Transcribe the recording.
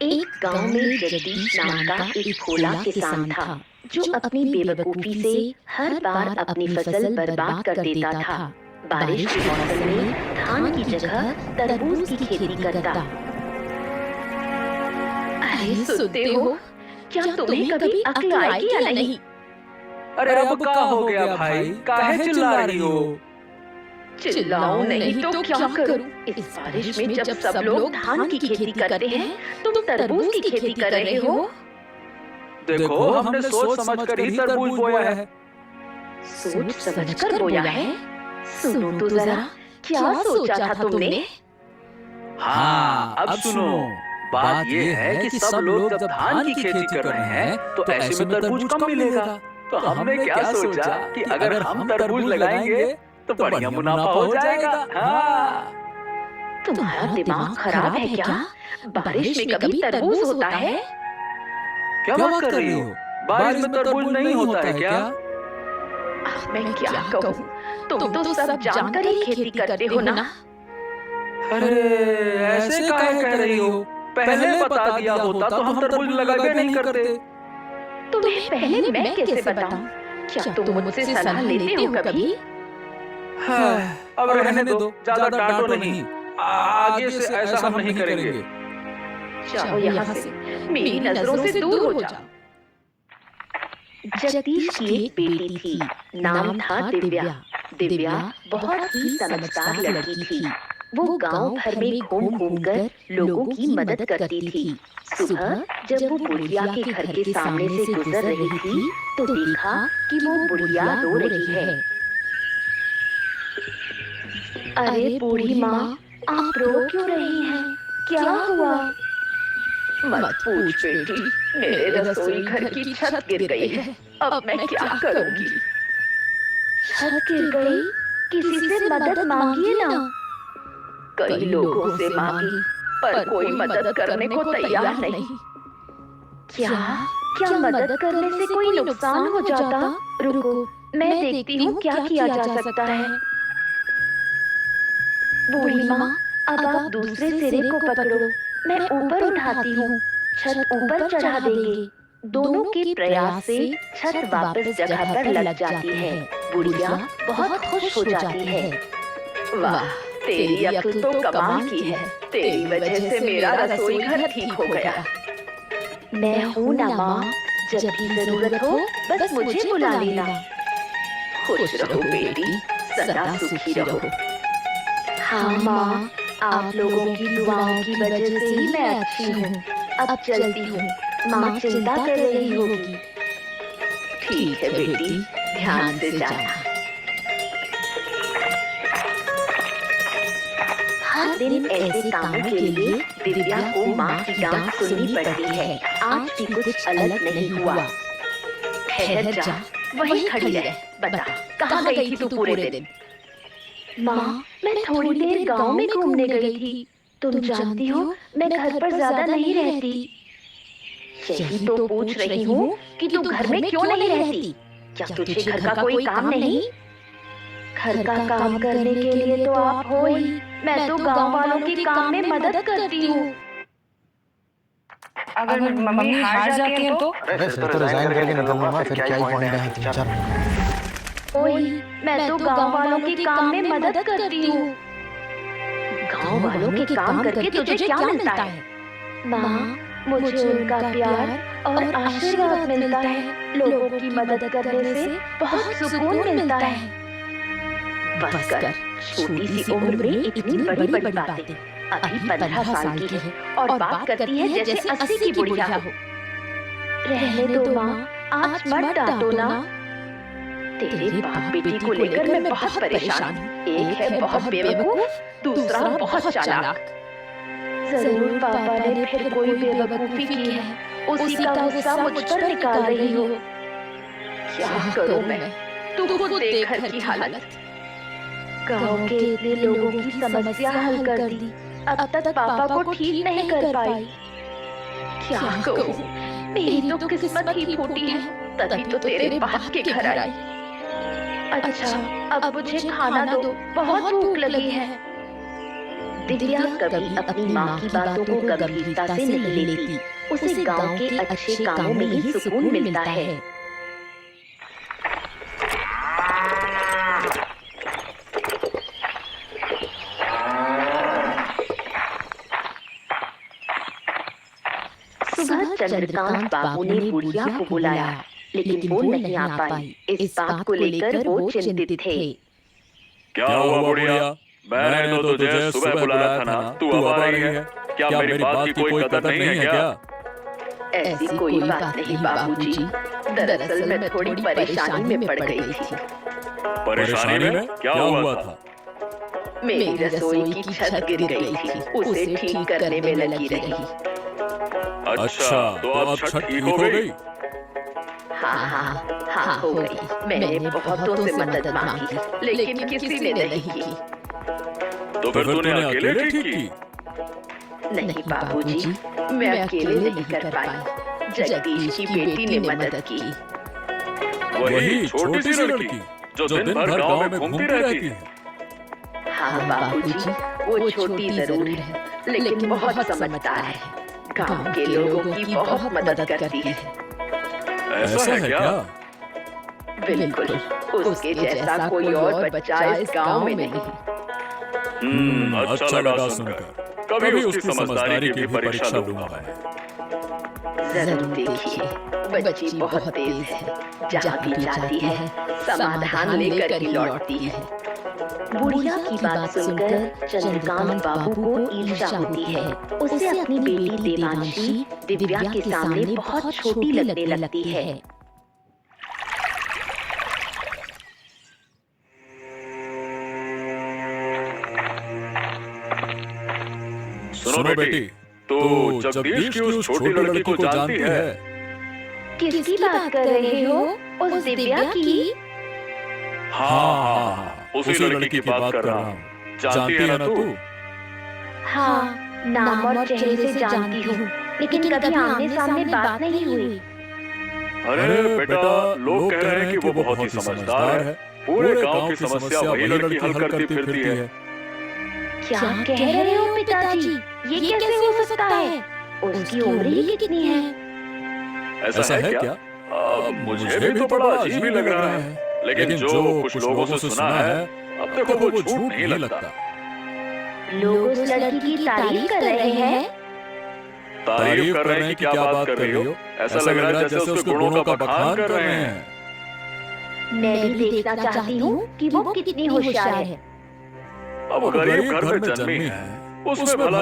एक गांव में जगदीश नाम का एक भोला किसान था जो अपनी बेवकूफी से हर बार अपनी फसल बर्बाद कर देता था। बारिश के मौसम में धान की जगह तरबूज की खेती करता। अरे सुनते हो, क्या तुम्हें कभी अक्ल आएगी या नहीं? अरे अब का हो गया भाई, काहे चिल्ला रही हो? चिल्लाऊं नहीं तो क्या करूं? इस बारिश में जब सब लोग धान की खेती करते हैं, तुम तरबूज की खेती कर रहे हो। देखो, हमने सोच समझ कर ही तरबूज बोया है। सोच समझ कर बोया है? सुनो तो जरा, क्या सोचा था तुमने? हाँ, अब सुनो। बात ये है कि सब लोग जब धान की खेती कर रहे हैं, तो ऐसे में तरबूज कम मिलेगा। तो हमने क्या सोचा कि अगर हम तरबूज लगाएंगे तो बढ़िया मुनाफा हो जाएगा। हाँ। तुम्हारा दिमाग खराब है क्या? बारिश में कभी तरबूज होता है? क्या बात कर रही हो? बारिश में तरबूज नहीं होता है क्या? मैं क्या कहूँ, तुम तो सब जानकर ही खेती करते हो ना। अरे ऐसे काहे कह रही हो? पहले बता दिया होता तो हम तरबूज लगाए नहीं करते। तुम्हें पहले मैं कैसे बताऊं? क्या तुम मुझसे सलाह लेते हो कभी? अब रहने दो, ज्यादा डांटो नहीं। आगे से ऐसा हम नहीं करेंगे। जाओ यहाँ से, मेरी नजरों से दूर हो जाओ। जगदीश की एक बेटी थी, नाम था दिव्या। दिव्या बहुत ही समझदार लड़की थी। वो गांव भर में घूम घूम कर लोगों की मदद करती थी। सुबह जब वो बुढ़िया के घर के सामने से गुजर रही थी, तो देखा कि वो बुढ़िया रो रही है। अरे बूढ़ी माँ, आप रो क्यों रही हैं? क्या हुआ? मत पूछ बेटी, मेरे रसोई घर की छत गिर गई है। अब मैं क्या करूंगी? छत गिर गई? किसी से मदद मांगिए ना। कई लोगों से मांगी, पर कोई मदद करने को तैयार नहीं। क्या क्या मदद करने से कोई नुकसान हो जाता? रुको, मैं देखती हूँ क्या किया जा सकता है। बूढ़ी माँ, अब आप दूसरे सिरे को पकड़ो, मैं ऊपर उठाती हूँ। छत ऊपर चढ़ा देंगे। दोनों के प्रयास से छत वापस जगह पर लग जाती है। बुढ़िया बहुत खुश हो जाती है। वाह, तेरी अक्ल तो कमाल की है। तेरी वजह से मेरा रसोई घर ठीक हो गया। मैं हूँ ना माँ, जब भी जरूरत हो बस मुझे बुला लेना। खुश रहो बेटी, सदा सुखी रहो। हाँ माँ, आप लोगों की दुआओं की वजह से ही मैं अच्छी हूँ। अब चलती हूँ, माँ चिंता कर रही होगी। ठीक है बेटी, ध्यान से जाना। हर दिन ऐसे कामों के लिए दिव्या को माँ की डांट सुननी पड़ती है। आज भी कुछ अलग नहीं हुआ। ठहर जा, वहीं खड़ी रह। बता, कहाँ गई थी तू पूरे दिन? माँ, मैं थोड़ी देर गांव में घूमने गई थी। तुम जानती हो, मैं घर पर ज्यादा नहीं रहती। यही तो पूछ रही हूँ कि तू घर में क्यों नहीं रहती? क्या तुझे घर का कोई काम नहीं? घर का काम करने के लिए तो आप हो ही। मैं तो गांव वालों के काम में मदद करती हूँ। अगर मम्मी हार जाती हैं तो? अरे फिर तो रिजाइन करके निकलूंगा, फिर क्या ही पॉइंट है तीन चार। ओही, मैं तो गांव वालों के काम में मदद करती हूँ। गांव वालों के काम करके तुझे क्या मिलता है? माँ, मुझे उनका प्यार और आशीर्वाद मिलता है। लोगों की मदद करने से बहुत सुकून मिलता है। बस कर, छोटी सी उम्र में इतनी बड़ी बड़ी बातें। अभी 15 साल की है और बात करती है जैसे 80 की बुढ़िया हो। रहने दो माँ, आज मत डांटो ना। तेरे बाप बेटी को लेकर मैं बहुत परेशान हूँ। एक है बहुत बेवकूफ, दूसरा बहुत चालाक। जरूर पापा ने फिर कोई बेवकूफी की है। उसी का गुस्सा मुझ पर निकाल रही हो। क्या करूं मैं? तू खुद देख घर की हालत। गांव के इतने लोगों की समस्या हल कर दी, अब तक पापा को ठीक नहीं कर पाई। क्या कहूं, मेरी तो किस्मत ही फूटी है। तभी तो तेरे बाप के घर आई। अच्छा, अब मुझे खाना दो, बहुत भूख लगी है। दिव्या कभी अपनी माँ की बातों को गंभीरता से नहीं लेती। उसे गांव के अच्छे कामों में ही सुकून मिलता है। सुबह चंद्रकांत बाबू ने बुढ़िया को बुलाया, लेकिन वो नहीं आ पाई। इस बात को लेकर वो चिंतित थे। क्या हुआ बुढ़िया? मैंने तो तुझे सुबह बुलाया था ना, तू अब आ रही है। क्या मेरी बात की कोई कदर नहीं है क्या? ऐसी कोई बात नहीं बाबूजी, दरअसल मैं थोड़ी परेशानी में पड़ गई थी। परेशानी में? क्या हुआ था? मेरी रसोई की छत गिर गई थी, उसे ठीक करने में लगी रही। अच्छा, तो अब छत ठीक हो गई? हाँ हो गई। मैंने बहुतों से मदद मांगी, लेकिन किसी ने नहीं की। तो फिर तूने अकेले ठीक की? नहीं बाबूजी, मैं अकेले नहीं कर पाई। जगदीश की बेटी ने मदद की। वही छोटी सी लड़की जो दिन भर गांव में घूमती रहती है। हाँ बाबूजी, वो छोटी जरूर है, लेकिन बहुत समझदार है। गांव के लोगों की बहुत मदद करती है। ऐसा है क्या? बिल्कुल, उसके जैसा कोई और बच्चा इस गांव में नहीं। अच्छा लगा सुनकर। कभी उसकी समझदारी की भी परीक्षा लूंगा मैं। जरूर देखिए, बच्ची बहुत तेज है। जहाँ भी जाती है समाधान लेकर ही लौटती है। बुढ़िया की बात सुनकर चंद्रकांत बाबू को ईर्ष्या होती है। उसे अपनी बेटी देवांशी दिव्या के सामने बहुत छोटी लगने लगती है। सुनो बेटी, तो जगदीश की उस छोटी लड़की को जानती है? किसकी बात कर रहे हो? उस दिव्या की? हाँ, उसी लड़की की बात कर रहा हूँ। जानती है ना तू? हाँ, नाम और चेहरे से जानती हूँ, लेकिन कभी आमने सामने बात नहीं हुई। अरे बेटा, लोग कह रहे हैं कि वो बहुत ही समझदार है। पूरे गांव की समस्या वही लड़की हल करती फिरती है। क्या कह रहे हो पिताजी? ये कैसे हो सकता है? उसकी उम्र ही कितनी है? ऐसा है क्या? मुझे भी तो बड़ा अजीब ही लग रहा है। लेकिन जो कुछ लोगों से सुना है, अब देखो वो झूठ नहीं लगता। लोग उस लड़की की तारीफ कर रहे हैं। तारीफ कर रहे हैं कि क्या बात कर रही हो? ऐसा लग रहा है जैसे उसके गुणों का बखान कर रहे हैं। मैं भी देखना चाहती हूँ कि वो कितनी होशियार है। अब गरीब घर में जन्मी है, उसमें भला